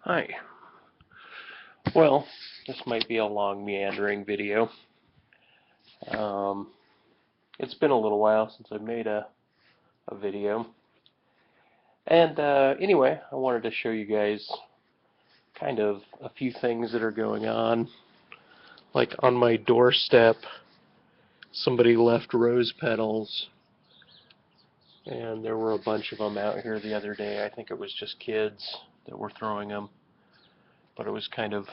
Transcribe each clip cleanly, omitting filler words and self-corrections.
Hi. Well, this might be a long meandering video. Um, it's been a little while since I made a video. And anyway, I wanted to show you guys kind of a few things that are going on. Like on my doorstep, somebody left rose petals. And there were a bunch of them out here the other day. I think it was just kids that were throwing them. But it was kind of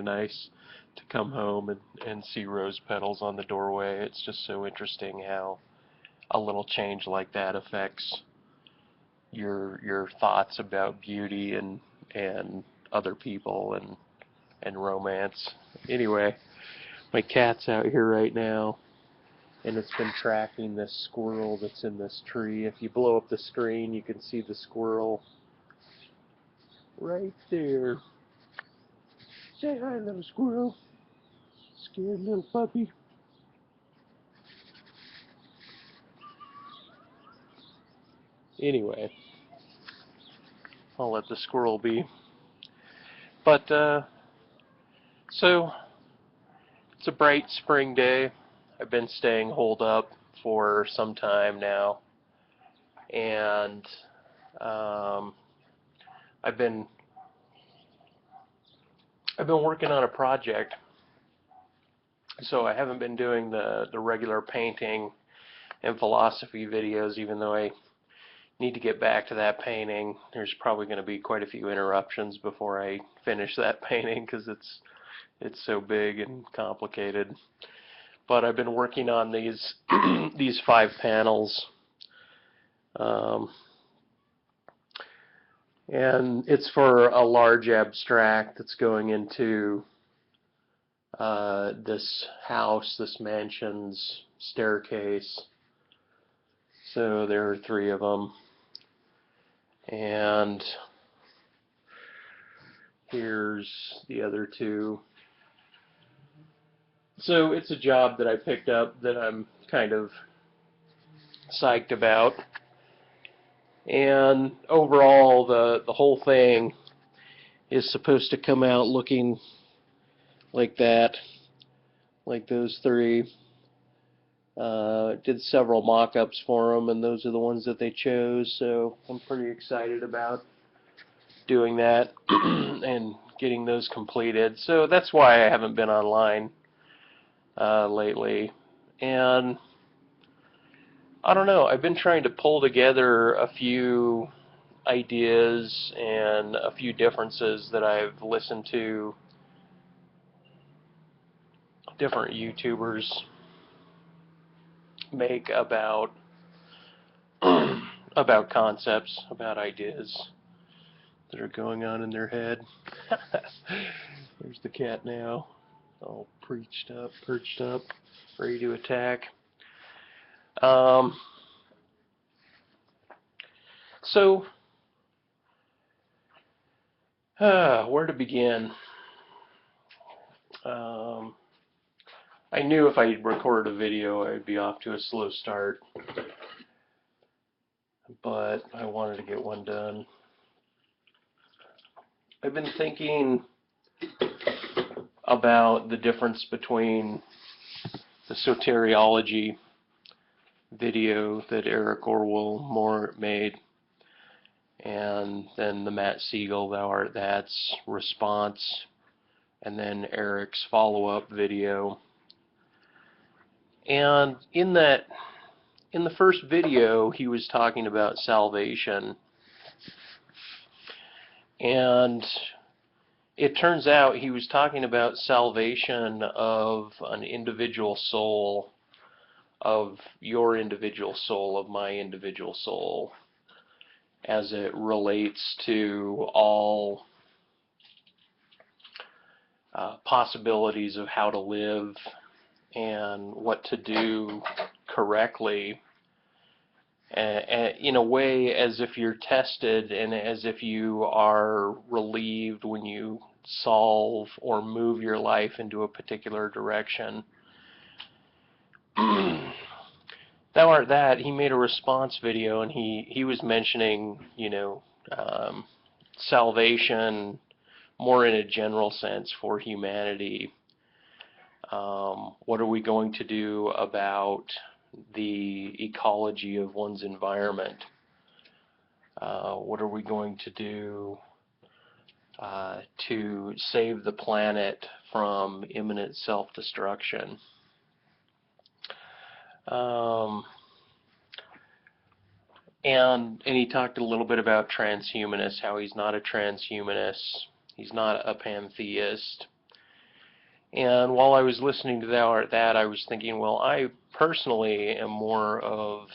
nice to come home and see rose petals on the doorway. It's just so interesting how a little change like that affects your thoughts about beauty and other people and romance. Anyway, my cat's out here right now, and it's been tracking this squirrel that's in this tree. If you blow up the screen, you can see the squirrel right there. Say hi, little squirrel. Scared little puppy. Anyway, I'll let the squirrel be. But, so, it's a bright spring day. I've been staying holed up for some time now. And, I've been working on a project. So I haven't been doing the regular painting and philosophy videos, even though I need to get back to that painting. There's probably going to be quite a few interruptions before I finish that painting because it's so big and complicated. But I've been working on these these 5 panels, and it's for a large abstract that's going into this house, this mansion's staircase. So there are 3 of them, and here's the other 2. So it's a job that I picked up that I'm kind of psyched about. And overall, the whole thing is supposed to come out looking like that, like those 3. Did several mock-ups for them, and those are the ones that they chose, so I'm pretty excited about doing that and getting those completed. So that's why I haven't been online lately. And I don't know, I've been trying to pull together a few ideas and a few differences that I've listened to different YouTubers make about about concepts, about ideas that are going on in their head. There's the cat now, all perched up, ready to attack. So, where to begin? I knew if I recorded a video, I'd be off to a slow start, but I wanted to get one done. I've been thinking about the difference between the soteriology video that Eric Orwell made and then the Matt Siegel Thou Art That's response, and then Eric's follow-up video. And in the first video, he was talking about salvation, and it turns out he was talking about salvation of an individual soul, of your individual soul, of my individual soul, as it relates to all possibilities of how to live and what to do correctly, in a way as if you're tested and as if you are relieved when you solve or move your life into a particular direction. Thou Art That, he made a response video, and he was mentioning, salvation, more in a general sense for humanity. What are we going to do about the ecology of one's environment? What are we going to do to save the planet from imminent self-destruction? And he talked a little bit about transhumanists, how he's not a transhumanist, he's not a pantheist. And while I was listening to that, I was thinking, well, I personally am more of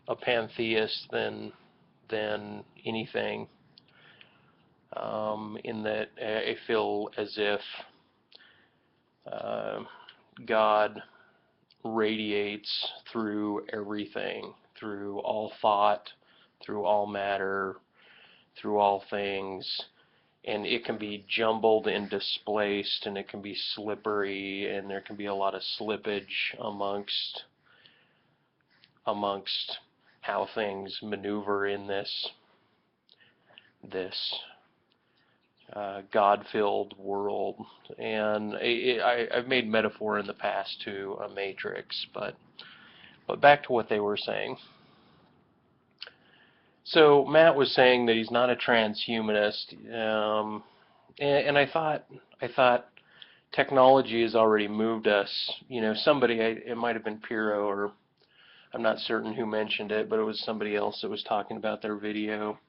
a pantheist than anything, in that I feel as if God radiates through everything, through all thought, through all matter, through all things, and it can be jumbled and displaced, and it can be slippery, and there can be a lot of slippage amongst how things maneuver in this God-filled world. And I've made metaphor in the past to a matrix, but back to what they were saying. So Matt was saying that he's not a transhumanist, and I thought technology has already moved us. You know, somebody, it might have been Piro, or I'm not certain who mentioned it, but it was somebody else that was talking about their video,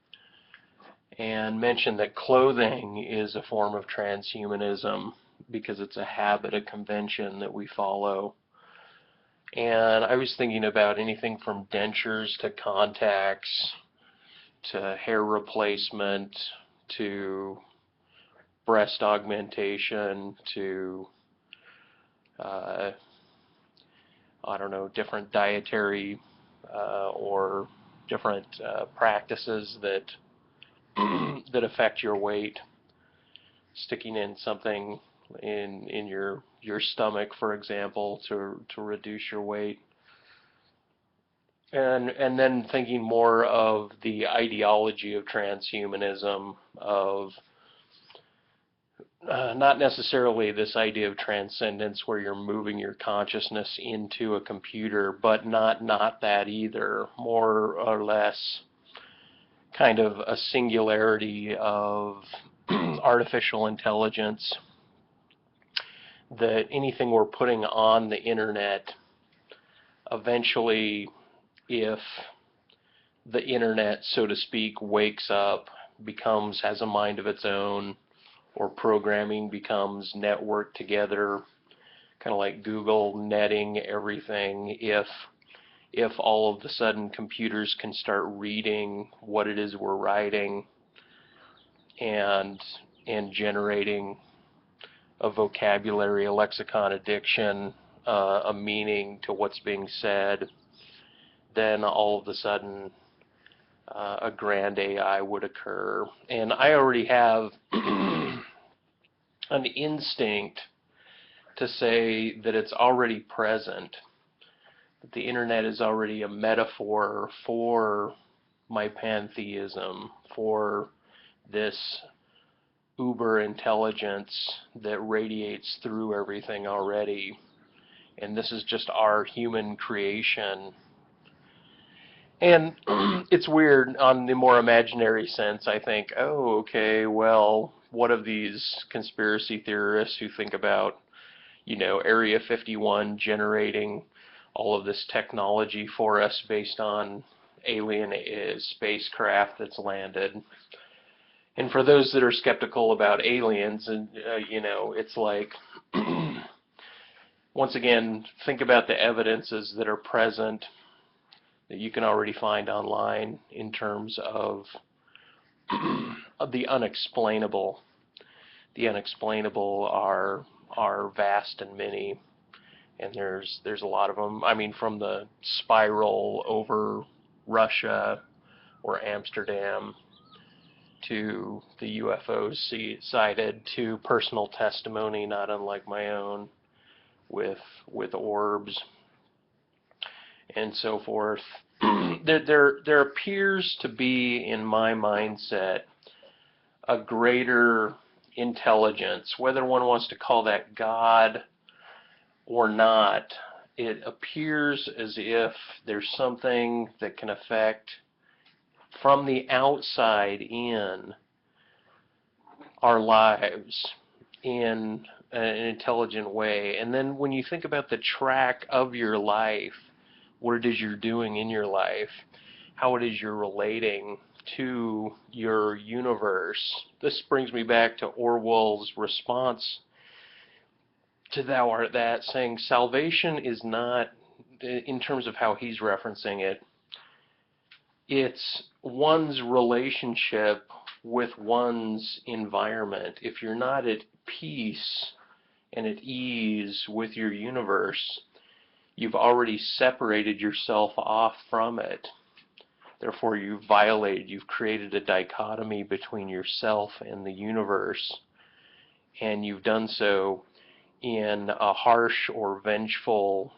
and mentioned that clothing is a form of transhumanism because it's a habit, a convention that we follow. And I was thinking about anything from dentures to contacts to hair replacement to breast augmentation to I don't know, different dietary or different practices that that affect your weight. Sticking in something in your stomach, for example, to reduce your weight. And then thinking more of the ideology of transhumanism, of not necessarily this idea of transcendence where you're moving your consciousness into a computer, but not that either. More or less kind of a singularity of artificial intelligence, that anything we're putting on the internet, eventually, if the internet, so to speak, wakes up, has a mind of its own, or programming becomes networked together, kind of like Google netting everything, if all of a sudden computers can start reading what it is we're writing and generating a vocabulary, a lexicon, a diction, a meaning to what's being said, then all of a sudden a grand AI would occur. And I already have an instinct to say that it's already present, that the internet is already a metaphor for my pantheism, for this uber intelligence that radiates through everything already. And this is just our human creation. And it's weird, on the more imaginary sense, I think, oh, okay, well, what of these conspiracy theorists who think about, you know, Area 51 generating all of this technology for us based on alien spacecraft that's landed? And for those that are skeptical about aliens, and you know, it's like, once again, think about the evidences that are present that you can already find online in terms of the unexplainable. The unexplainable are vast and many, and there's a lot of them. I mean, from the spiral over Russia or Amsterdam to the UFOs sighted, to personal testimony not unlike my own with orbs and so forth. There appears to be, in my mindset, a greater intelligence, whether one wants to call that God or not. It appears as if there's something that can affect from the outside in our lives in an intelligent way. And then when you think about the track of your life, what it is you're doing in your life, how it is you're relating to your universe. This brings me back to Orwell's response to Thou Art That, saying salvation is not, in terms of how he's referencing it, it's one's relationship with one's environment. If you're not at peace and at ease with your universe, you've already separated yourself off from it. Therefore, you've violated, you've created a dichotomy between yourself and the universe, and you've done so in a harsh or vengeful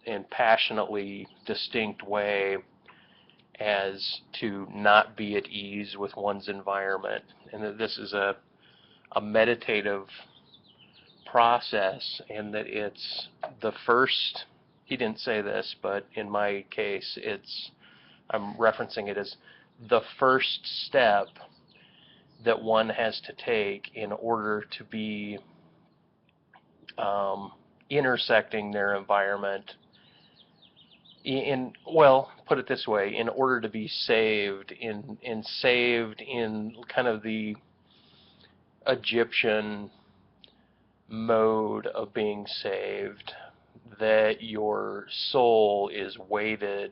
and passionately distinct way as to not be at ease with one's environment. And that this is a meditative process, and that it's the first, he didn't say this, but in my case, I'm referencing it as the first step that one has to take in order to be intersecting their environment well, put it this way, in order to be saved in kind of the Egyptian mode of being saved, that your soul is weighted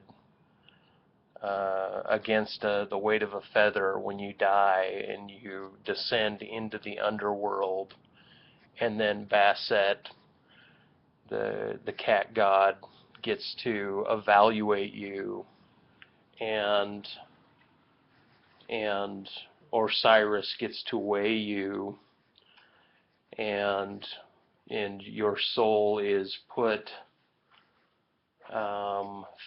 against the weight of a feather when you die, and you descend into the underworld, and then Basset, the cat god, gets to evaluate you, and Osiris gets to weigh you, and your soul is put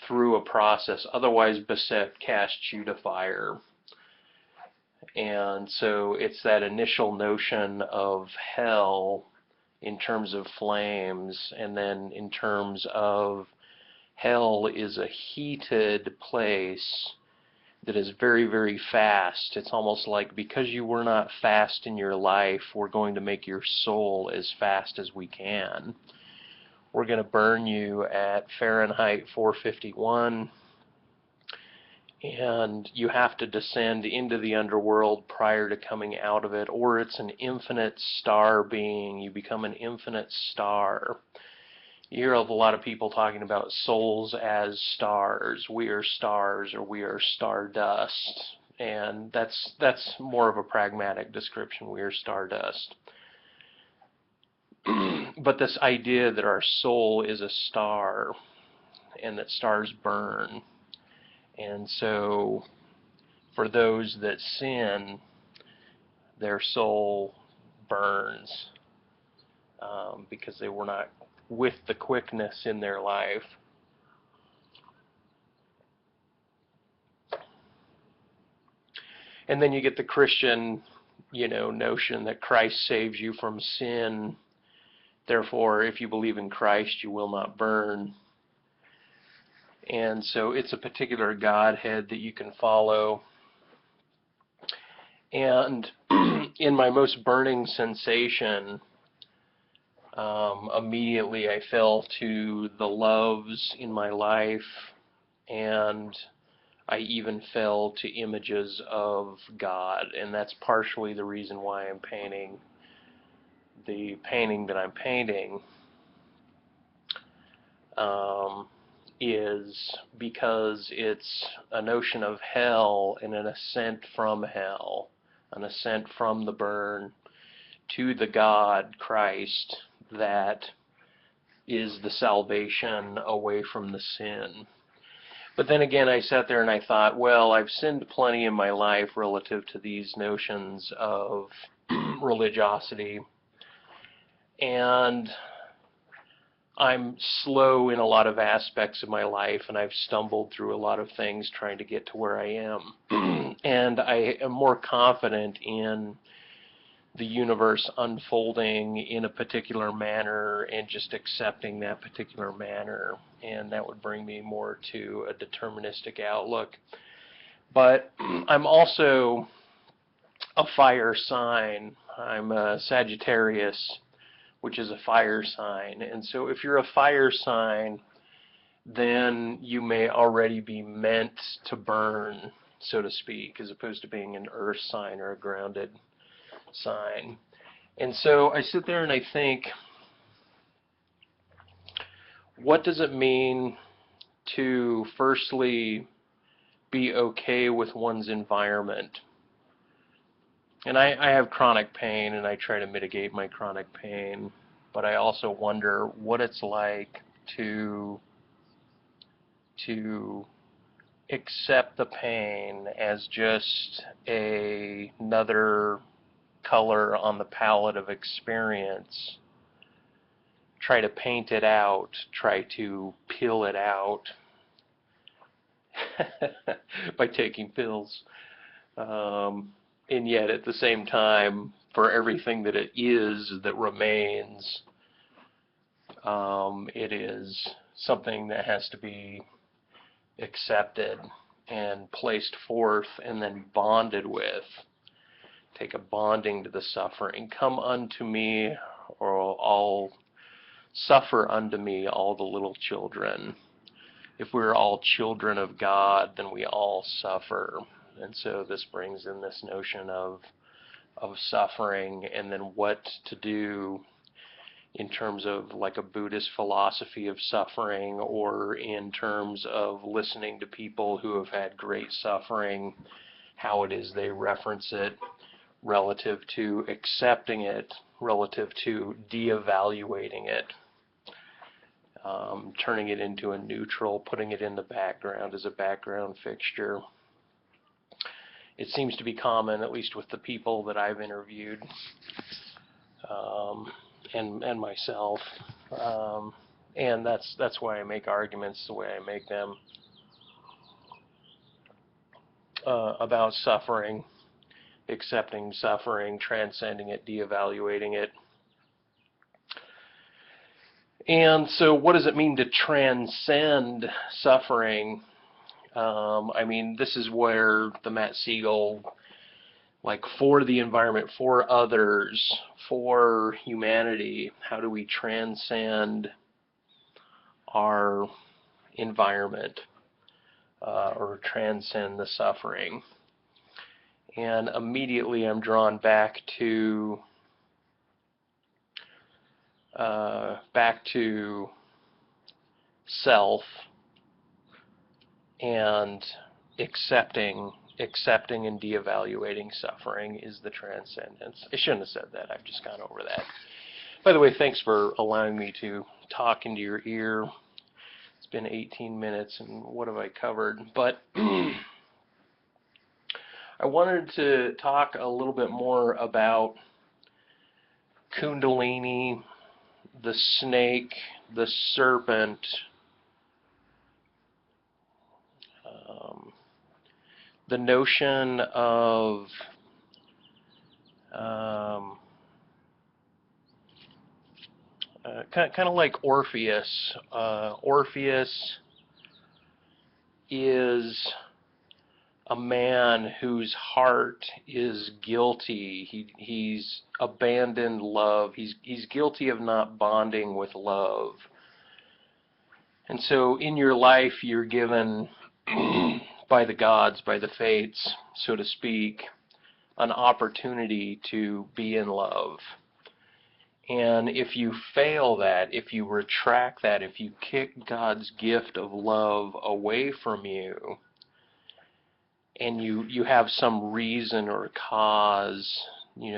through a process. Otherwise, Basset casts you to fire. And so it's that initial notion of hell in terms of flames, and then in terms of hell is a heated place that is very, very fast. It's almost like, because you were not fast in your life, we're going to make your soul as fast as we can. We're going to burn you at Fahrenheit 451, and you have to descend into the underworld prior to coming out of it, or it's an infinite star being. You become an infinite star. You hear of a lot of people talking about souls as stars. We are stars, or we are stardust. And that's more of a pragmatic description. We are stardust. But this idea that our soul is a star, and that stars burn. And so for those that sin, their soul burns because they were not with the quickness in their life. And then you get the Christian, notion that Christ saves you from sin. Therefore, if you believe in Christ, you will not burn. And so it's a particular Godhead that you can follow. And in my most burning sensation, immediately I fell to the loves in my life, and I even fell to images of God. And that's partially the reason why I'm painting the painting that I'm painting, is because it's a notion of hell and an ascent from hell, an ascent from the burn to the God, Christ, that is the salvation away from the sin. But then again, I sat there and I thought, well, I've sinned plenty in my life relative to these notions of religiosity, and I'm slow in a lot of aspects of my life, and I've stumbled through a lot of things trying to get to where I am. And I am more confident in the universe unfolding in a particular manner and just accepting that particular manner. And that would bring me more to a deterministic outlook. But I'm also a fire sign. I'm a Sagittarius, which is a fire sign. And so if you're a fire sign, then you may already be meant to burn, so to speak, as opposed to being an earth sign or a grounded sign. And so I sit there and I think, what does it mean to firstly be okay with one's environment? And I have chronic pain, and I try to mitigate my chronic pain, but I also wonder what it's like to accept the pain as just another color on the palette of experience, try to paint it out, try to peel it out by taking pills. And yet at the same time, for everything that it is that remains, it is something that has to be accepted and placed forth and then bonded with. Take a bonding to the suffering. Come unto me, or I'll suffer unto me all the little children. If we're all children of God, then we all suffer. And so this brings in this notion of suffering, and then what to do in terms of like a Buddhist philosophy of suffering, or in terms of listening to people who have had great suffering, how it is they reference it relative to accepting it, relative to de-evaluating it, turning it into a neutral, putting it in the background as a background fixture. It seems to be common, at least with the people that I've interviewed, and myself, and that's why I make arguments the way I make them about suffering, accepting suffering, transcending it, de-evaluating it. And so what does it mean to transcend suffering? I mean, this is where the Matt Siegel, like, for the environment, for others, for humanity, how do we transcend our environment, or transcend the suffering? And immediately I'm drawn back to self and accepting and de-evaluating suffering is the transcendence. I shouldn't have said that. I've just gone over that. By the way, thanks for allowing me to talk into your ear. It's been 18 minutes, and what have I covered? But I wanted to talk a little bit more about Kundalini, the snake, the serpent, the notion of kind of like Orpheus. Orpheus is a man whose heart is guilty. He's abandoned love. He's guilty of not bonding with love. And so in your life you're given by the gods, by the fates, so to speak, an opportunity to be in love. And if you fail that, if you retract that, if you kick God's gift of love away from you, and you have some reason or cause,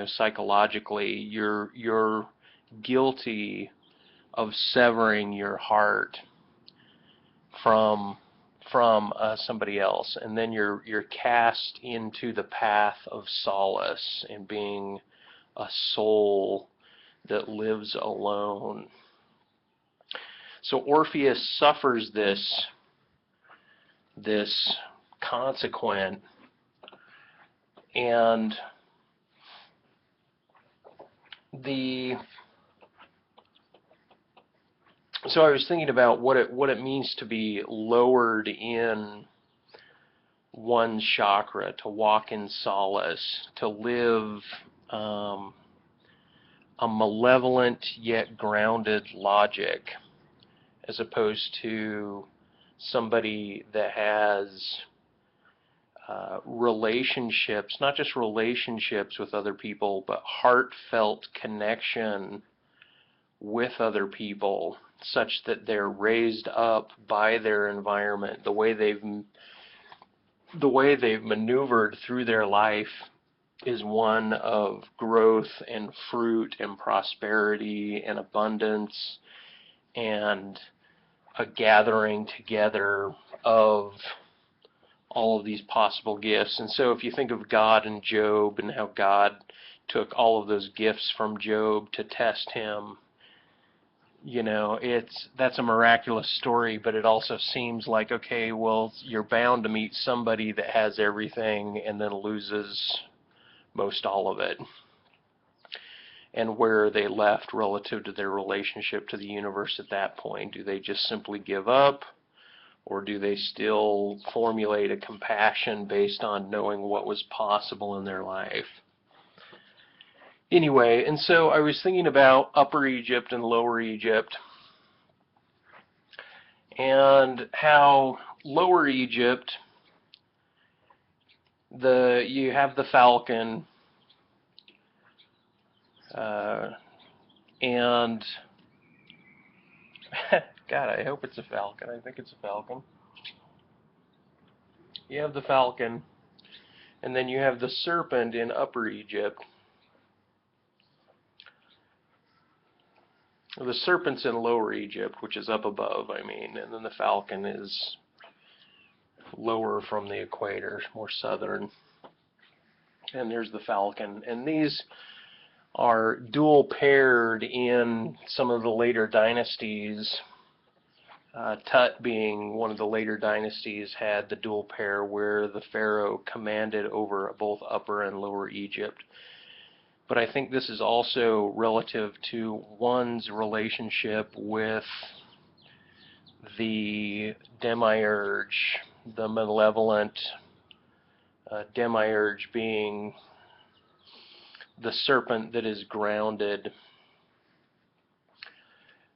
psychologically, you're guilty of severing your heart from somebody else, and then you're cast into the path of solace and being a soul that lives alone. So Orpheus suffers this consequent, and so I was thinking about what it means to be lowered in one's chakra, to walk in solace, to live a malevolent yet grounded logic, as opposed to somebody that has relationships, not just relationships with other people, but heartfelt connection with other people, such that they're raised up by their environment. The way they've maneuvered through their life is one of growth and fruit and prosperity and abundance and a gathering together of all of these possible gifts. And so if you think of God and Job and how God took all of those gifts from Job to test him, you know, that's a miraculous story, but it also seems like, okay, well, you're bound to meet somebody that has everything and then loses most all of it. And where are they left relative to their relationship to the universe at that point? Do they just simply give up? Or do they still formulate a compassion based on knowing what was possible in their life? Anyway, and so I was thinking about Upper Egypt and Lower Egypt, and how Lower Egypt, you have the falcon, and God, I hope it's a falcon. I think it's a falcon. You have the falcon, and then you have the serpent in Upper Egypt. The serpent's in Lower Egypt, which is up above, I mean, and then the falcon is lower from the equator, more southern. And there's the falcon. And these are dual paired in some of the later dynasties. Tut, being one of the later dynasties, had the dual pair where the pharaoh commanded over both Upper and Lower Egypt. But I think this is also relative to one's relationship with the Demiurge, the malevolent Demiurge being the serpent that is grounded.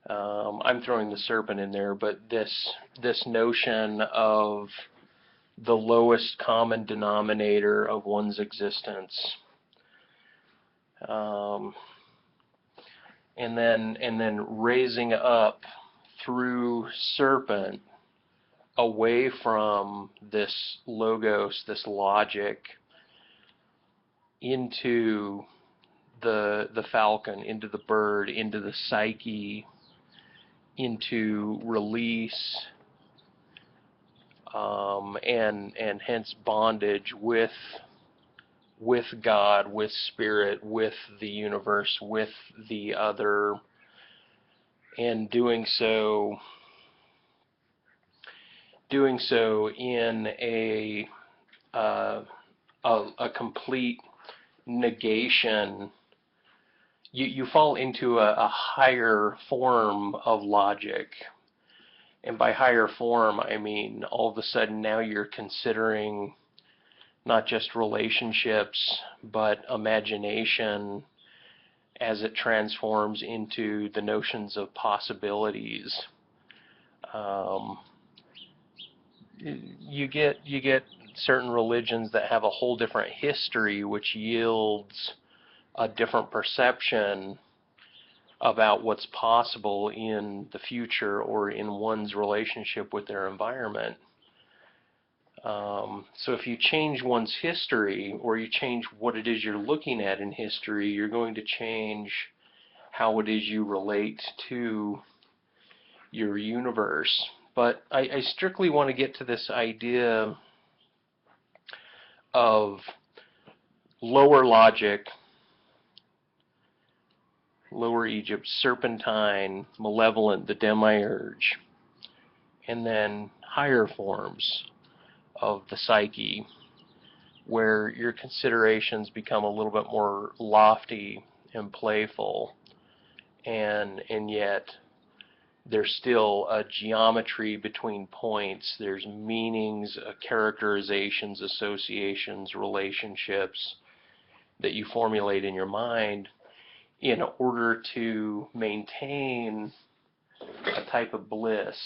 I'm throwing the serpent in there, but this notion of the lowest common denominator of one's existence. And then raising up through serpent away from this logos, this logic, into the falcon, into the bird, into the psyche, into release, and hence bondage with God, with spirit, with the universe, with the other, and doing so in a complete negation. You fall into a higher form of logic. And by higher form, I mean all of a sudden now you're considering not just relationships, but imagination as it transforms into the notions of possibilities. You get certain religions that have a whole different history, which yields a different perception about what's possible in the future or in one's relationship with their environment. So if you change one's history, or you change what it is you're looking at in history, you're going to change how it is you relate to your universe. But I strictly want to get to this idea of lower logic Lower Egypt, serpentine, malevolent, the Demiurge, and then higher forms of the psyche, where your considerations become a little bit more lofty and playful, and yet there's still a geometry between points. There's meanings, characterizations, associations, relationships that you formulate in your mind in order to maintain a type of bliss.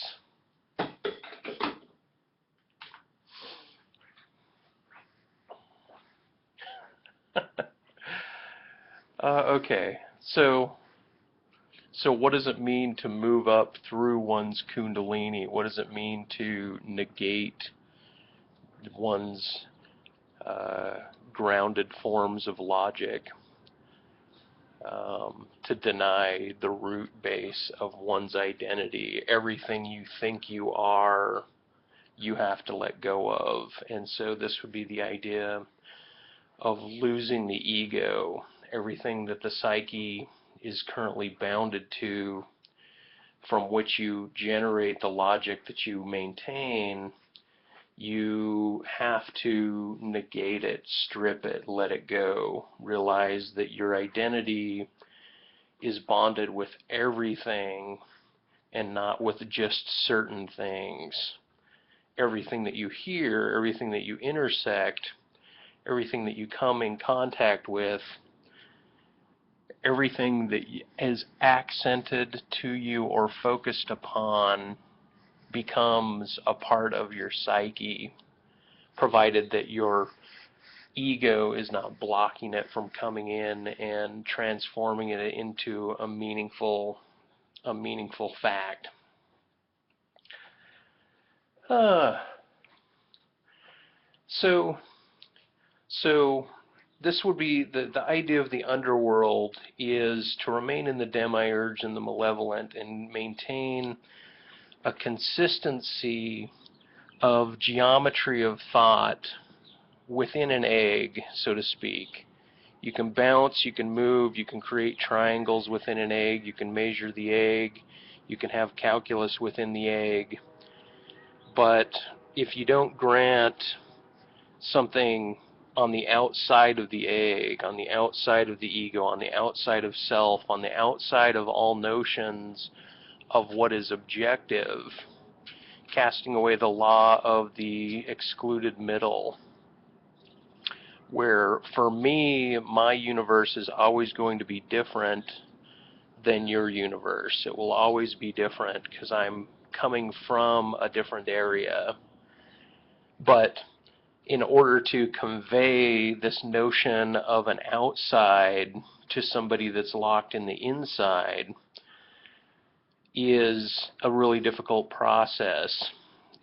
Okay, so what does it mean to move up through one's kundalini? What does it mean to negate one's grounded forms of logic, to deny the root base of one's identity? Everything you think you are, you have to let go of. And so this would be the idea of losing the ego, everything that the psyche is currently bounded to, from which you generate the logic that you maintain. You have to negate it, strip it, let it go. Realize that your identity is bonded with everything and not with just certain things. Everything that you hear, everything that you intersect, everything that you come in contact with, everything that is accented to you or focused upon becomes a part of your psyche, provided that your ego is not blocking it from coming in and transforming it into a meaningful fact. So this would be the idea of the underworld, is to remain in the Demiurge and the malevolent and maintain a consistency of geometry of thought within an egg, so to speak. You can bounce, you can move, you can create triangles within an egg, you can measure the egg, you can have calculus within the egg. But if you don't grant something on the outside of the egg, on the outside of the ego, on the outside of self, on the outside of all notions of what is objective, casting away the law of the excluded middle, where for me, my universe is always going to be different than your universe. It will always be different because I'm coming from a different area. But in order to convey this notion of an outside to somebody that's locked in the inside is a really difficult process.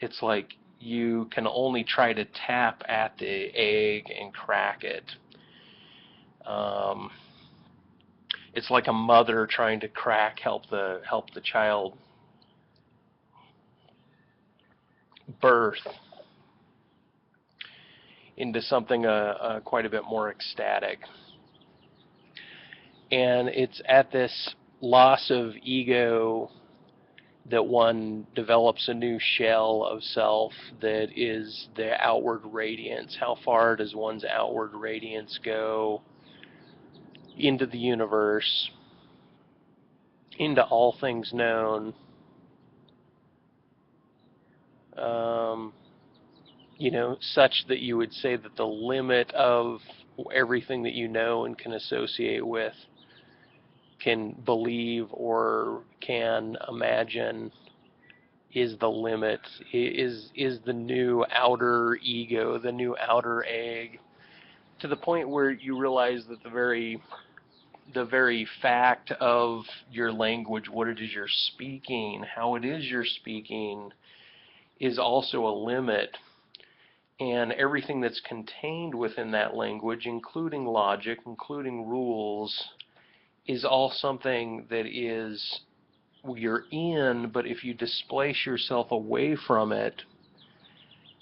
It's like you can only try to tap at the egg and crack it. It's like a mother trying to help the child birth into something quite a bit more ecstatic. And it's at this loss of ego that one develops a new shell of self that is the outward radiance. How far does one's outward radiance go into the universe, into all things known? Such that you would say that the limit of everything that you know and can associate with, can believe or can imagine, is the limit, is the new outer ego, the new outer egg, to the point where you realize that the very fact of your language, what it is you're speaking, how it is you're speaking, is also a limit. And everything that's contained within that language, including logic, including rules, is all something that is, you're in, but if you displace yourself away from it,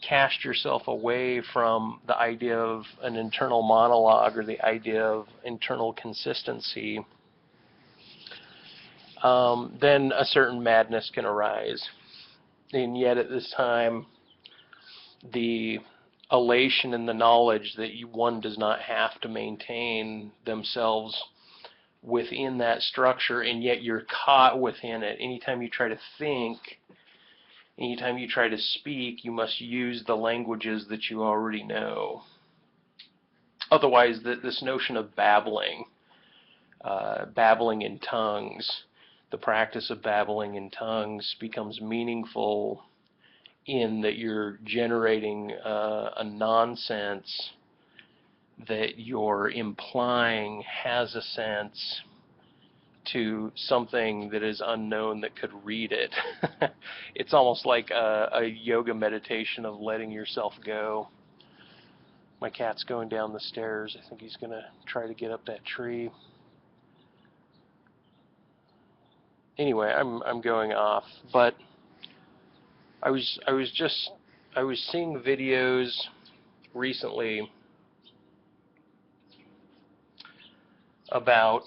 cast yourself away from the idea of an internal monologue or the idea of internal consistency, then a certain madness can arise. And yet at this time, the elation in the knowledge that one does not have to maintain themselves within that structure, and yet you're caught within it. Anytime you try to think, anytime you try to speak, you must use the languages that you already know. Otherwise, this notion of babbling, babbling in tongues, the practice of babbling in tongues becomes meaningful in that you're generating a nonsense that you're implying has a sense to something that is unknown that could read it. It's almost like a yoga meditation of letting yourself go. My cat's going down the stairs. I think he's going to try to get up that tree. Anyway, I'm going off, but I was seeing videos recently about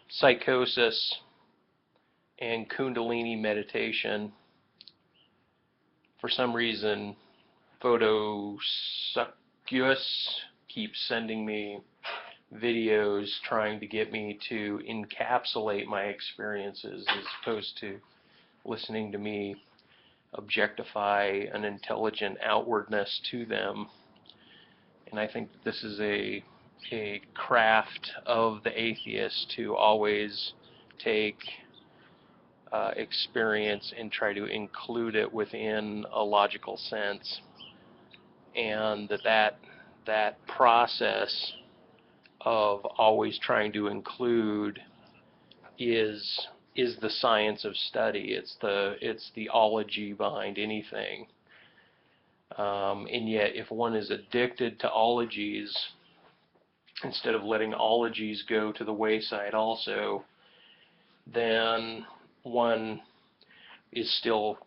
psychosis and Kundalini meditation. For some reason, Photosucus keeps sending me videos trying to get me to encapsulate my experiences as opposed to listening to me objectify an intelligent outwardness to them. And I think this is a craft of the atheist to always take experience and try to include it within a logical sense, and that process of always trying to include is the science of study. It's the ology behind anything. And yet, if one is addicted to ologies, instead of letting ologies go to the wayside also, then one is still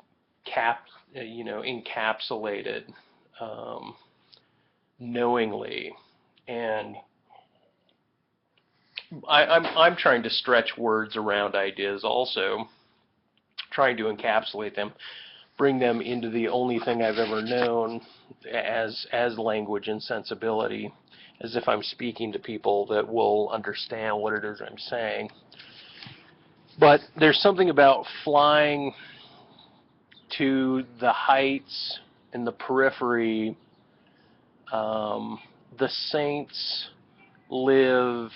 encapsulated knowingly. And I'm trying to stretch words around ideas also, trying to encapsulate them, bring them into the only thing I've ever known as language and sensibility, as if I'm speaking to people that will understand what it is I'm saying. But there's something about flying to the heights in the periphery. The saints live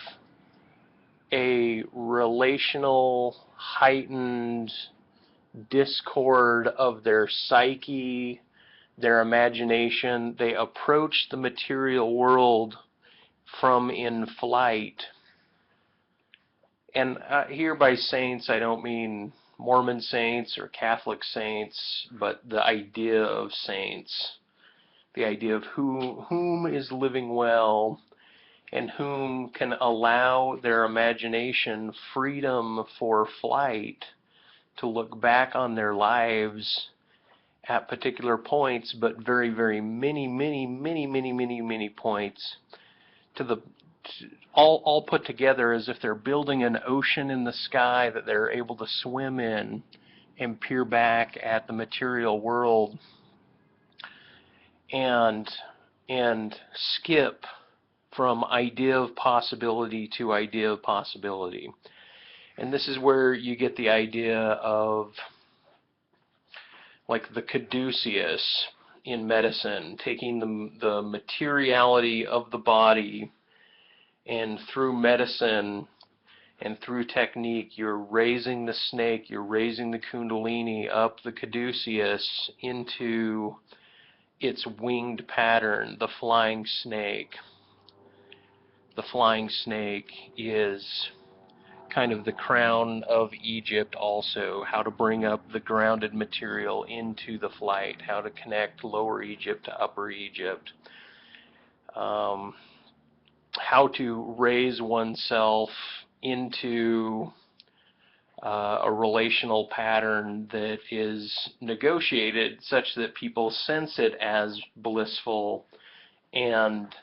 a relational, heightened discord of their psyche, their imagination. They approach the material world from in flight. And here by saints, I don't mean Mormon saints or Catholic saints, but the idea of saints, the idea of whom is living well and whom can allow their imagination freedom for flight to look back on their lives at particular points, but very, very many points all put together as if they're building an ocean in the sky that they're able to swim in and peer back at the material world and skip from idea of possibility to idea of possibility. And this is where you get the idea of like the caduceus in medicine, taking the materiality of the body, and through medicine and through technique, you're raising the snake, you're raising the kundalini up the caduceus into its winged pattern, the flying snake. The flying snake is kind of the crown of Egypt also, how to bring up the grounded material into the flight, how to connect Lower Egypt to Upper Egypt, how to raise oneself into a relational pattern that is negotiated such that people sense it as blissful and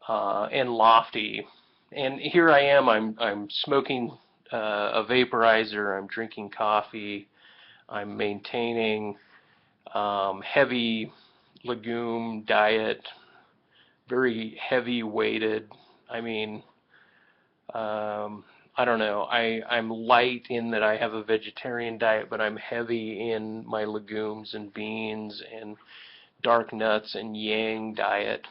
lofty, And here I am. I'm smoking a vaporizer. I'm drinking coffee. I'm maintaining heavy legume diet, very heavy weighted. I mean, I don't know. I'm light in that I have a vegetarian diet, but I'm heavy in my legumes and beans and dark nuts and yang diet,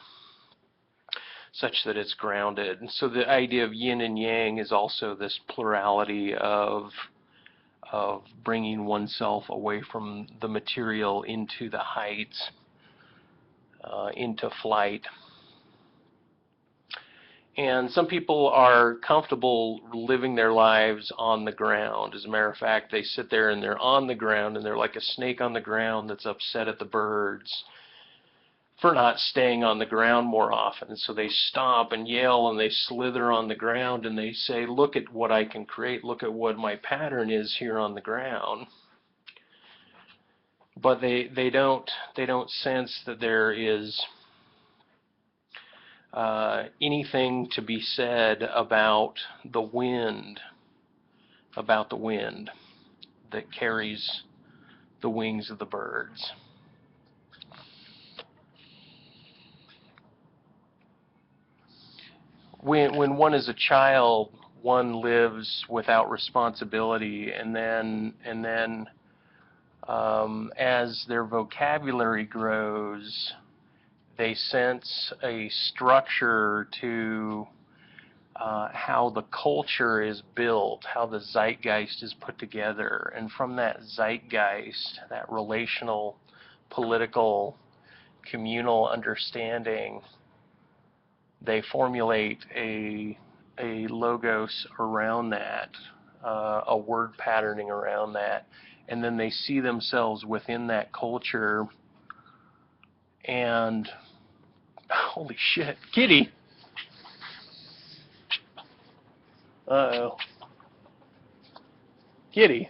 such that it's grounded. And so the idea of yin and yang is also this plurality of bringing oneself away from the material into the heights, into flight. And some people are comfortable living their lives on the ground. As a matter of fact, they sit there and they're on the ground and they're like a snake on the ground that's upset at the birds for not staying on the ground more often. And so they stomp and yell and they slither on the ground and they say, look at what I can create, look at what my pattern is here on the ground. But they don't sense that there is anything to be said about the wind that carries the wings of the birds. When one is a child, one lives without responsibility, and then as their vocabulary grows, they sense a structure to how the culture is built, how the zeitgeist is put together. And from that zeitgeist, that relational, political, communal understanding, they formulate a logos around that, a word patterning around that. And then they see themselves within that culture. And holy shit, kitty! Uh-oh. Kitty.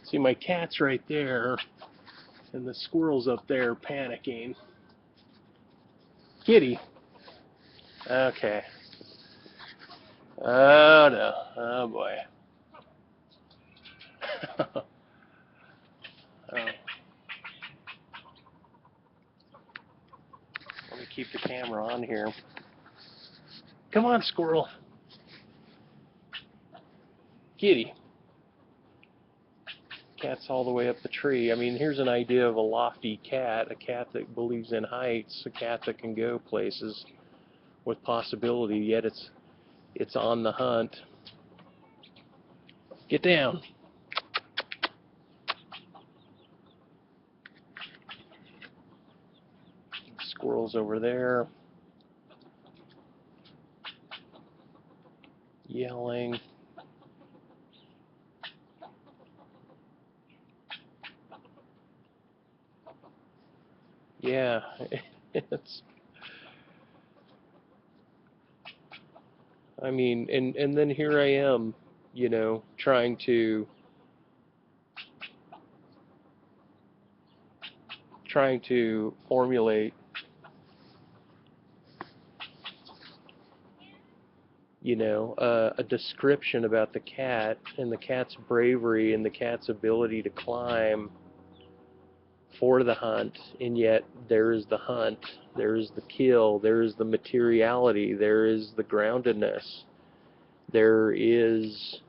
See, my cat's right there, and the squirrel's up there panicking. Kitty. Okay. Oh, no. Oh, boy. Oh. Let me keep the camera on here. Come on, squirrel. Kitty. Cat's all the way up the tree. I mean, here's an idea of a lofty cat, a cat that believes in heights, a cat that can go places with possibility, yet it's on the hunt. Get down. Squirrel's over there, yelling. Yeah, it's, I mean, and then here I am, you know, trying to formulate, you know, a description about the cat and the cat's bravery and the cat's ability to climb for the hunt, and yet there is the hunt, there is the kill, there is the materiality, there is the groundedness, there is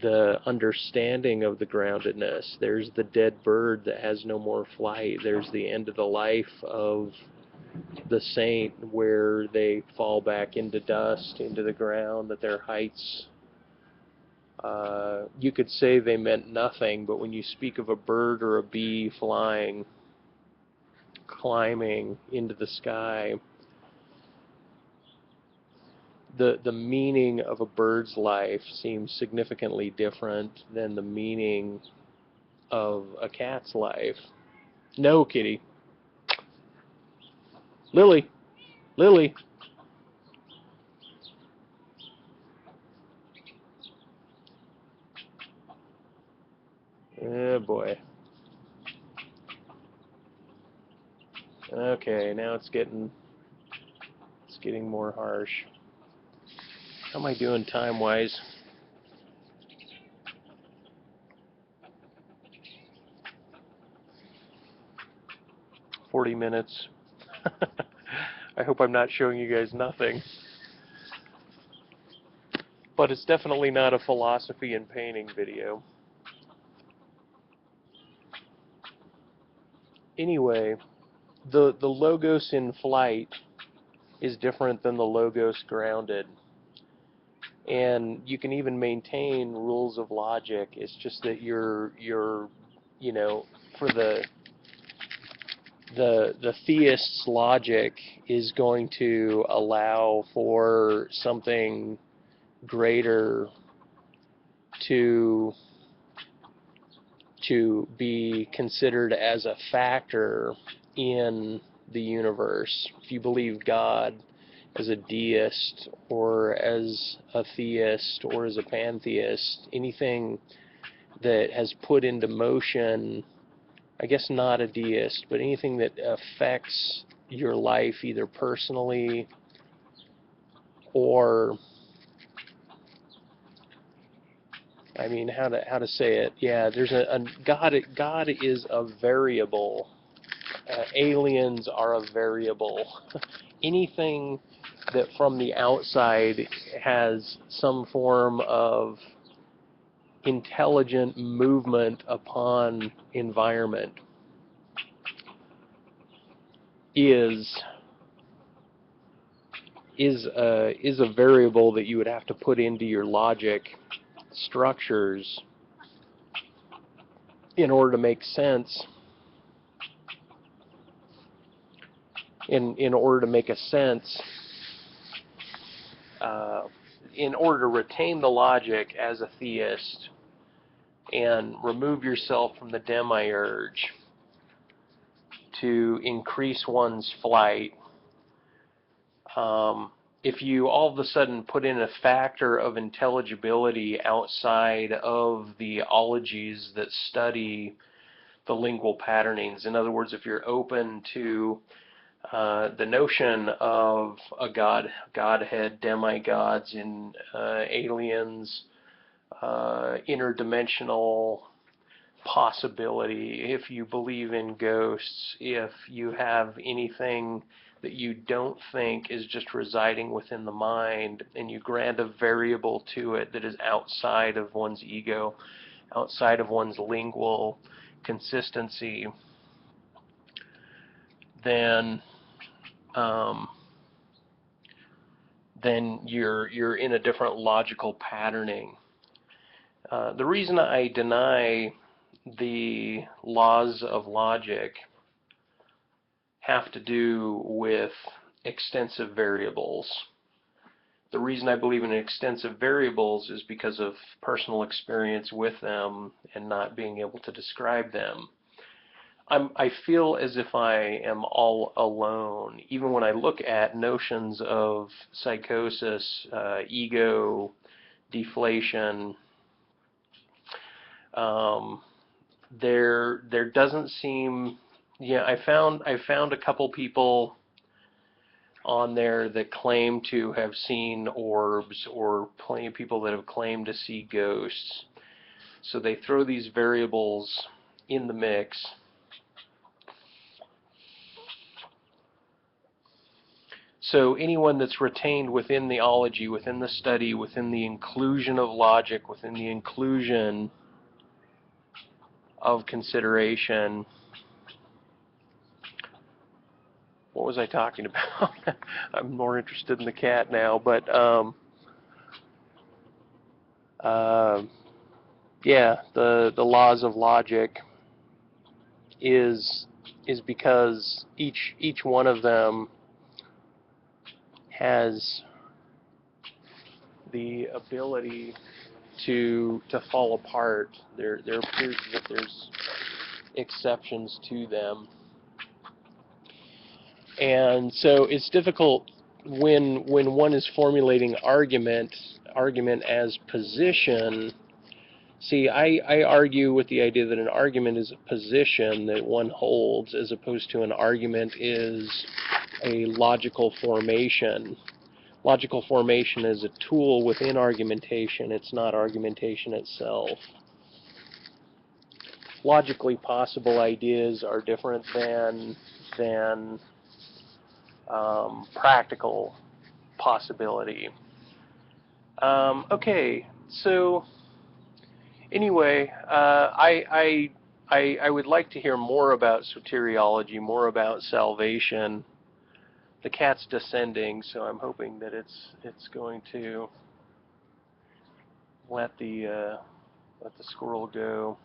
the understanding of the groundedness, there's the dead bird that has no more flight, there's the end of the life of the saint where they fall back into dust, into the ground, that their heights, you could say they meant nothing, but when you speak of a bird or a bee flying, climbing into the sky, the meaning of a bird's life seems significantly different than the meaning of a cat's life. No, kitty. Lily. Lily. Oh boy. Okay, now it's getting more harsh. How am I doing time-wise? 40 minutes. I hope I'm not showing you guys nothing. But it's definitely not a philosophy and painting video. Anyway, the logos in flight is different than the logos grounded. And you can even maintain rules of logic. It's just that you're you know, for the theist's logic is going to allow for something greater to be considered as a factor in the universe. If you believe God as a deist or as a theist or as a pantheist, anything that has put into motion, I guess not a deist, but anything that affects your life either personally or, I mean, how to say it? Yeah, there's a God is a variable. Aliens are a variable. Anything that from the outside has some form of intelligent movement upon environment is a variable that you would have to put into your logic structures in order to make sense, in order to make a sense, in order to retain the logic as a theist and remove yourself from the Demiurge to increase one's flight. If you all of a sudden put in a factor of intelligibility outside of the ologies that study the lingual patternings, in other words, if you're open to the notion of a godhead, demigods, and aliens, interdimensional possibility, if you believe in ghosts, if you have anything that you don't think is just residing within the mind, and you grant a variable to it that is outside of one's ego, outside of one's lingual consistency, then you're in a different logical patterning. The reason I deny the laws of logic have to do with extensive variables. The reason I believe in extensive variables is because of personal experience with them and not being able to describe them. I feel as if I am all alone, even when I look at notions of psychosis, ego, deflation. There doesn't seem, yeah, I found a couple people on there that claim to have seen orbs, or plenty of people that have claimed to see ghosts. So they throw these variables in the mix. So anyone that's retained within the ology, within the study, within the inclusion of logic, within the inclusion of consideration. What was I talking about? I'm more interested in the cat now, but yeah, the laws of logic is because each one of them has the ability to fall apart. There appears that there's exceptions to them. And so it's difficult when one is formulating argument as position. See, I argue with the idea that an argument is a position that one holds, as opposed to an argument is a logical formation. Logical formation is a tool within argumentation. It's not argumentation itself. Logically possible ideas are different than practical possibility. Okay, so anyway, I would like to hear more about soteriology, more about salvation. The cat's descending, so I'm hoping that it's going to let the squirrel go.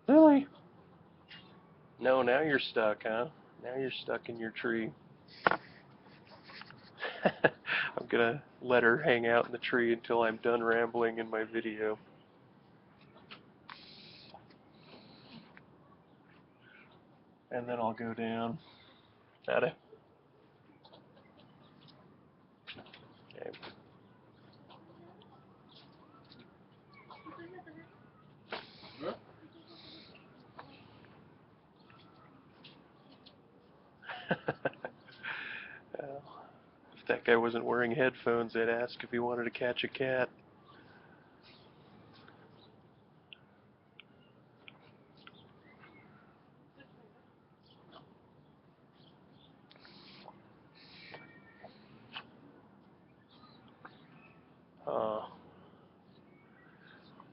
Really? No, now you're stuck, huh? Now you're stuck in your tree. I'm gonna let her hang out in the tree until I'm done rambling in my video. And then I'll go down. Got it? Okay. If that guy wasn't wearing headphones, I'd ask if he wanted to catch a cat.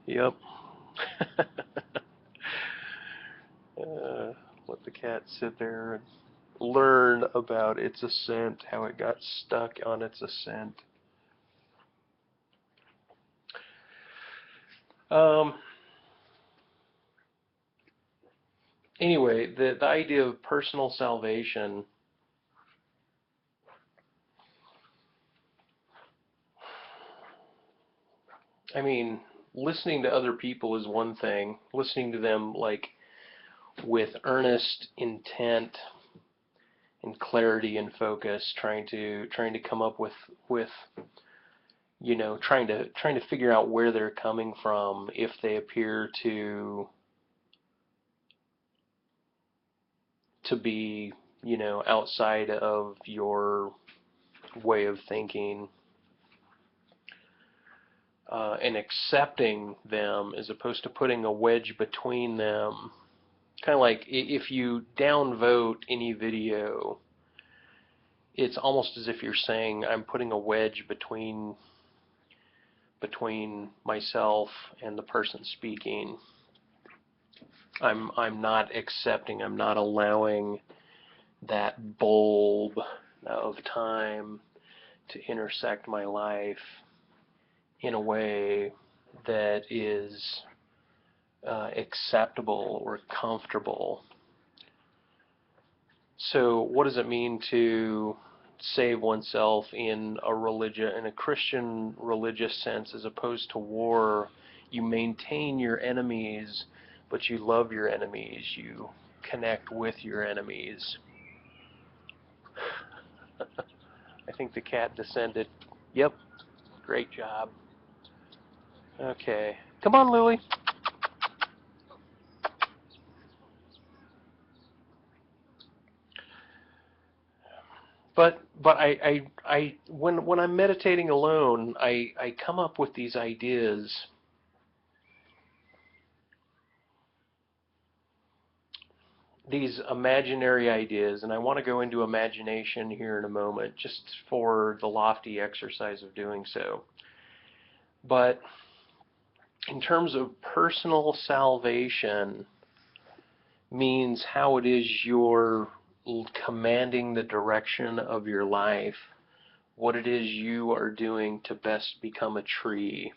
Yep. Let the cat sit there and learn about its ascent, how it got stuck on its ascent. Anyway, the idea of personal salvation, I mean, listening to other people is one thing. Listening to them like with earnest intent and clarity and focus, trying to come up with trying to figure out where they're coming from if they appear to be, outside of your way of thinking, and accepting them as opposed to putting a wedge between them. Kind of like if you downvote any video, it's almost as if you're saying, I'm putting a wedge between myself and the person speaking. I'm not accepting, I'm not allowing that bulb of time to intersect my life in a way that is acceptable or comfortable. So what does it mean to save oneself in a Christian religious sense as opposed to war? You maintain your enemies, but you love your enemies. You connect with your enemies. I think the cat descended. Yep, great job. Okay, come on, Lily. But I when I'm meditating alone, I come up with these ideas. These imaginary ideas, and I want to go into imagination here in a moment, just for the lofty exercise of doing so. But in terms of personal salvation, means how it is you're commanding the direction of your life, what it is you are doing to best become a tree,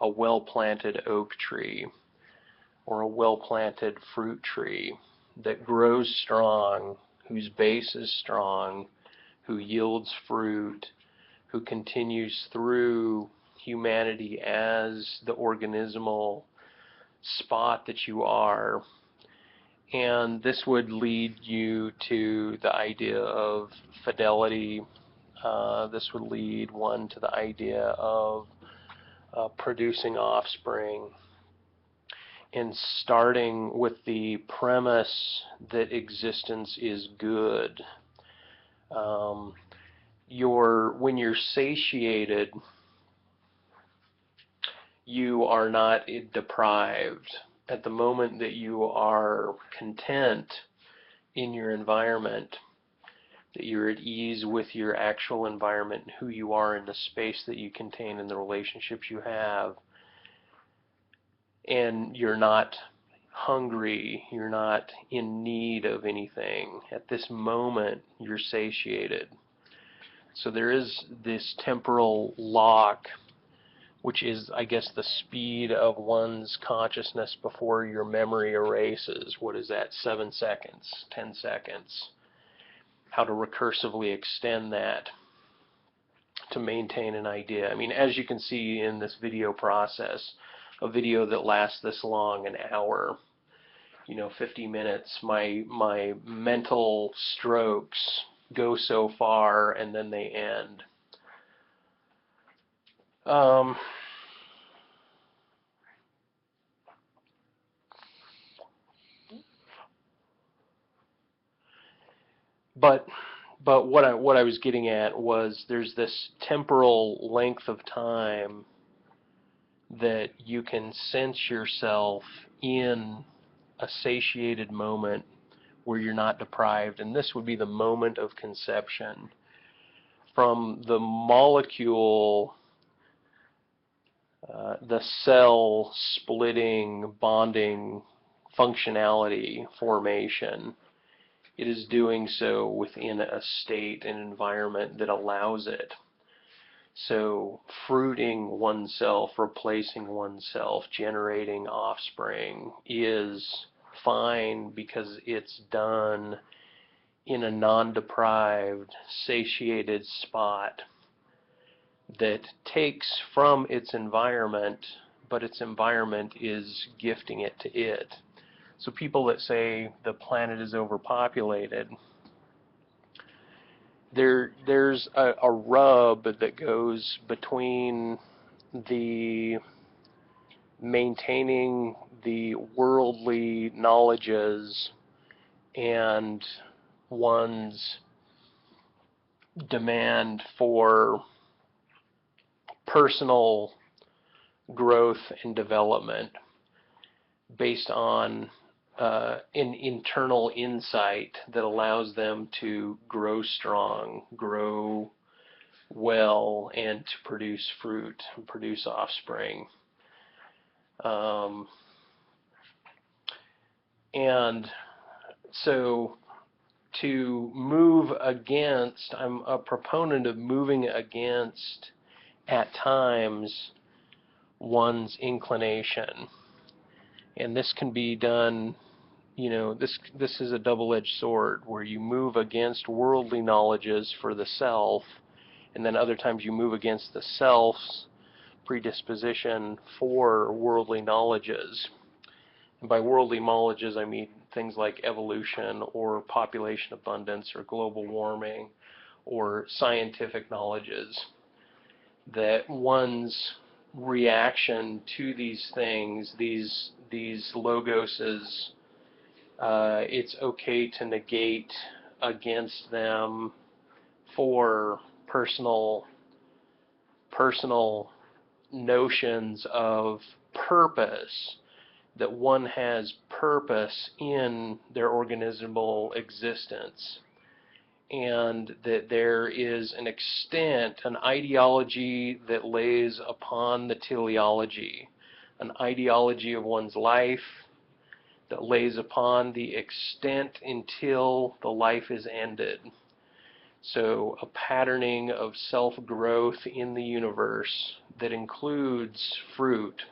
a well-planted oak tree, or a well-planted fruit tree that grows strong, whose base is strong, who yields fruit, who continues through humanity as the organismal spot that you are. And this would lead you to the idea of fidelity. This would lead one to the idea of producing offspring. and starting with the premise that existence is good. When you're satiated, you are not deprived. At the moment that you are content in your environment, that you're at ease with your actual environment and who you are in the space that you contain and the relationships you have, and you're not hungry, you're not in need of anything. At this moment, you're satiated. So there is this temporal lock, which is, I guess, the speed of one's consciousness before your memory erases. What is that? 7 seconds, 10 seconds. How to recursively extend that to maintain an idea. I mean, as you can see in this video process, a video that lasts this long, an hour, 50 minutes, my mental strokes go so far and then they end. But what I was getting at was there's this temporal length of time that you can sense yourself in a satiated moment where you're not deprived, and this would be the moment of conception. From the molecule, the cell splitting, bonding functionality formation, it is doing so within a state and environment that allows it. So fruiting oneself, replacing oneself, generating offspring is fine because it's done in a non-deprived, satiated spot that takes from its environment, but its environment is gifting it to it. So people that say the planet is overpopulated, there's a rub that goes between the maintaining the worldly knowledges and one's demand for personal growth and development based on an internal insight that allows them to grow strong, grow well, and to produce fruit, produce offspring. And so to move against, I'm a proponent of moving against, at times, one's inclination. And this can be done, this is a double-edged sword, where you move against worldly knowledges for the self, and then other times you move against the self's predisposition for worldly knowledges. And by worldly knowledges, I mean things like evolution or population abundance or global warming or scientific knowledges. That one's reaction to these things, these logoses, it's okay to negate against them for personal notions of purpose, that one has purpose in their organismal existence, and that there is an extent, an ideology that lays upon the teleology, an ideology of one's life that lays upon the extent until the life is ended. So a patterning of self-growth in the universe that includes fruit.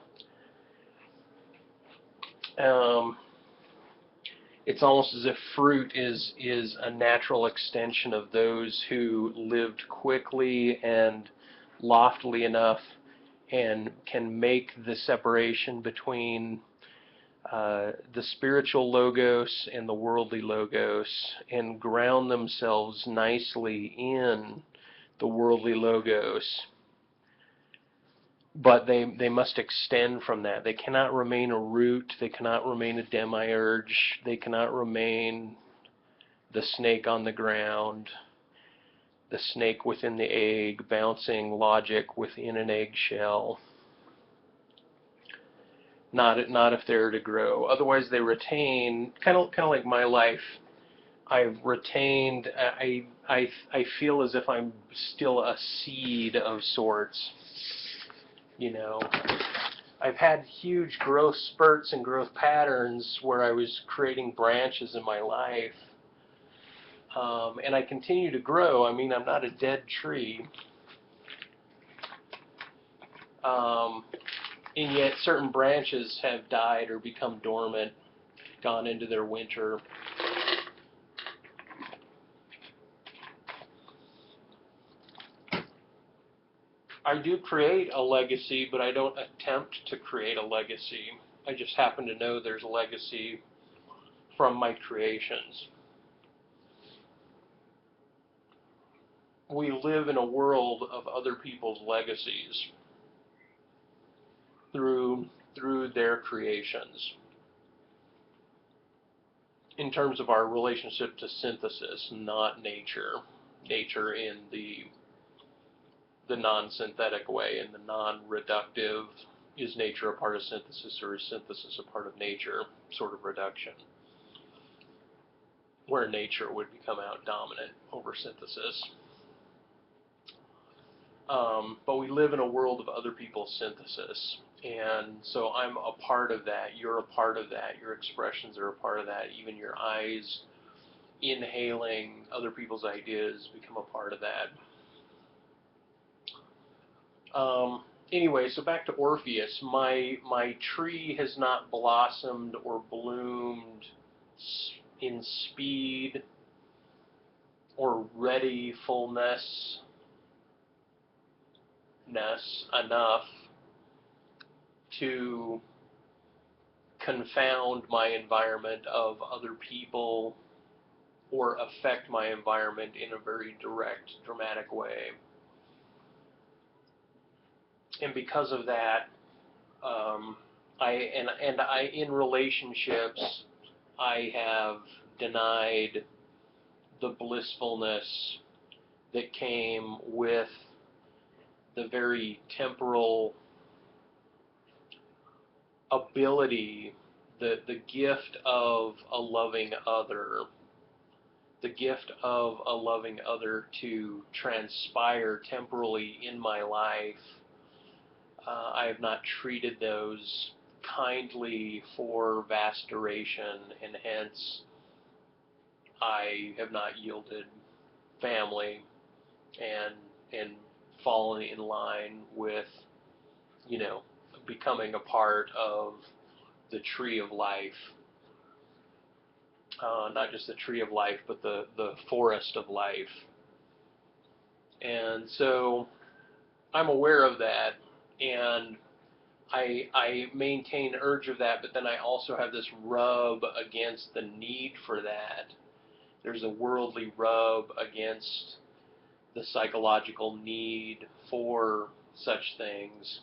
It's almost as if fruit is a natural extension of those who lived quickly and loftily enough and can make the separation between the spiritual logos and the worldly logos and ground themselves nicely in the worldly logos. but they must extend from that. They cannot remain a root. They cannot remain a demiurge. They cannot remain the snake on the ground, the snake within the egg, bouncing logic within an eggshell. Not if they're to grow. Otherwise, they retain kind of like my life. I've retained. I feel as if I'm still a seed of sorts. You know, I've had huge growth spurts and growth patterns where I was creating branches in my life, and I continue to grow. I mean, I'm not a dead tree. And yet certain branches have died or become dormant, gone into their winter. I do create a legacy, but I don't attempt to create a legacy. I just happen to know there's a legacy from my creations. We live in a world of other people's legacies through their creations. In terms of our relationship to synthesis, not nature. Nature in the non-synthetic way, in the non-reductive, is nature a part of synthesis or is synthesis a part of nature sort of reduction, where nature would become out dominant over synthesis. But we live in a world of other people's synthesis, and so I'm a part of that, you're a part of that, your expressions are a part of that, even your eyes inhaling other people's ideas become a part of that. Anyway, so back to Orpheus. My tree has not blossomed or bloomed in speed or readyfulness enough to confound my environment of other people or affect my environment in a very direct, dramatic way. And because of that, in relationships, I have denied the blissfulness that came with the very temporal ability, the gift of a loving other, the gift of a loving other to transpire temporally in my life. I have not treated those kindly for vast duration, and hence I have not yielded family and fallen in line with, becoming a part of the tree of life. Not just the tree of life, but the forest of life. And so I'm aware of that, and I maintain urge of that, but then I also have this rub against the need for that. There's a worldly rub against the psychological need for such things.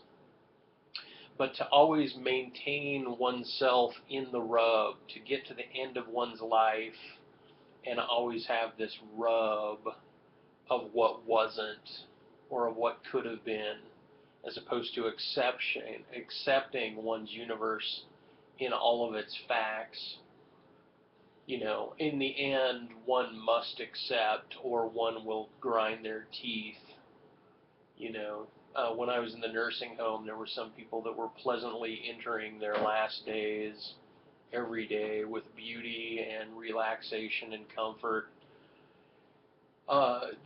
But to always maintain oneself in the rub, to get to the end of one's life and always have this rub of what wasn't or of what could have been, as opposed to accepting one's universe in all of its facts. In the end, one must accept, or one will grind their teeth. When I was in the nursing home, there were some people that were pleasantly entering their last days every day with beauty and relaxation and comfort.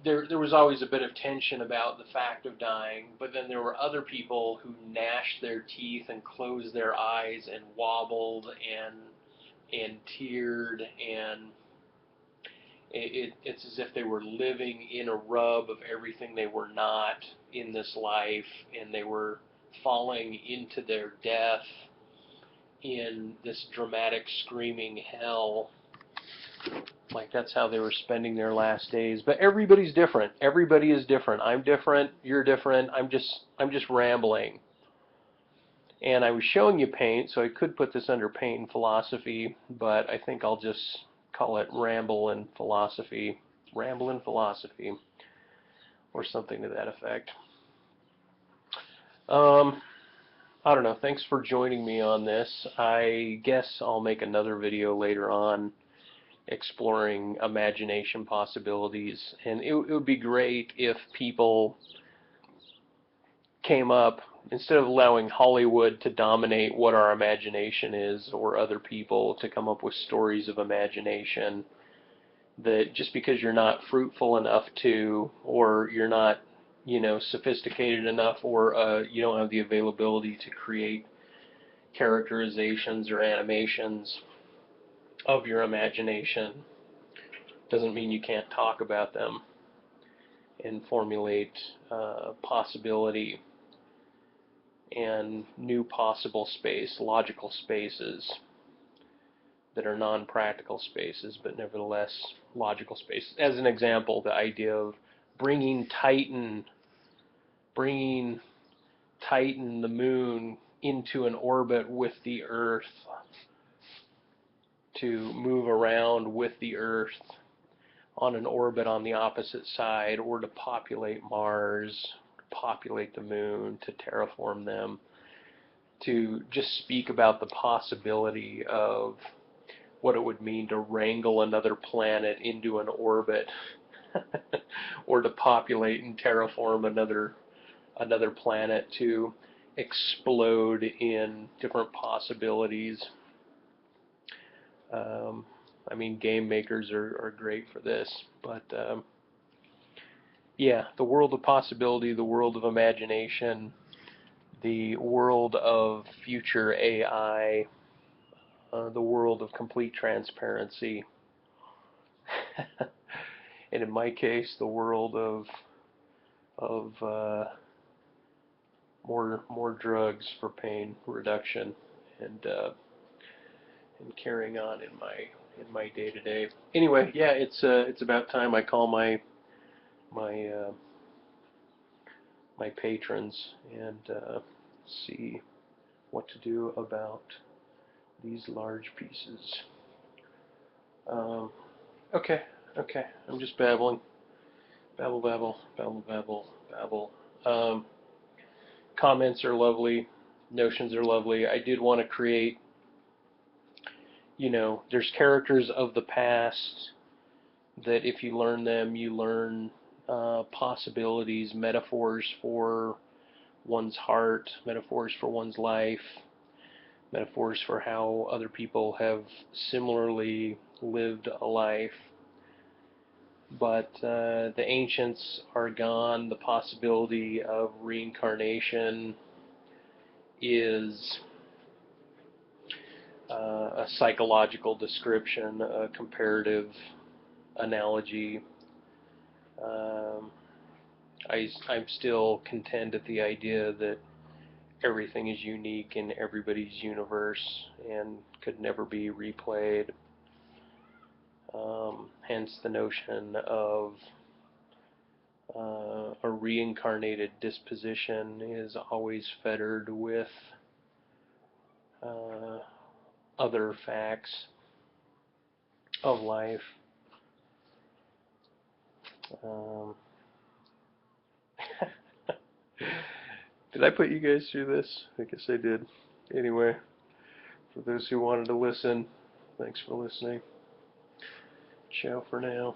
There was always a bit of tension about the fact of dying, but then there were other people who gnashed their teeth and closed their eyes and wobbled and teared, and it's as if they were living in a rub of everything they were not in this life, and they were falling into their death in this dramatic screaming hell. Like, that's how they were spending their last days. But everybody's different. Everybody is different. I'm different. You're different. I'm just rambling. And I was showing you paint, so I could put this under paint and philosophy, but I think I'll just call it ramble and philosophy, or something to that effect. I don't know. Thanks for joining me on this. I guess I'll make another video later on exploring imagination possibilities, and it would be great if people came up, instead of allowing Hollywood to dominate what our imagination is, or other people to come up with stories of imagination, that just because you're not fruitful enough to, or you're not, sophisticated enough, or you don't have the availability to create characterizations or animations of your imagination, doesn't mean you can't talk about them and formulate possibility and new possible space, logical spaces that are non-practical spaces, but nevertheless logical spaces. As an example, the idea of bringing Titan, the moon, into an orbit with the Earth, to move around with the Earth on an orbit on the opposite side, or to populate Mars, populate the moon, to terraform them, to just speak about the possibility of what it would mean to wrangle another planet into an orbit, or to populate and terraform another planet, to explode in different possibilities. I mean, game makers are great for this, but yeah, the world of possibility, the world of imagination, the world of future AI, the world of complete transparency, and in my case, the world of more drugs for pain reduction and carrying on in my day-to-day. Anyway, yeah, it's about time I call my patrons and see what to do about these large pieces. Okay, I'm just babbling. Babble. Comments are lovely. Notions are lovely. I did want to create, there's characters of the past that if you learn them, you learn possibilities, metaphors for one's heart, metaphors for one's life, metaphors for how other people have similarly lived a life. But the ancients are gone. The possibility of reincarnation is a psychological description, a comparative analogy. I'm still content at the idea that everything is unique in everybody's universe and could never be replayed. Hence the notion of a reincarnated disposition is always fettered with other facts of life. Did I put you guys through this? I guess I did. Anyway, for those who wanted to listen, thanks for listening. Ciao for now.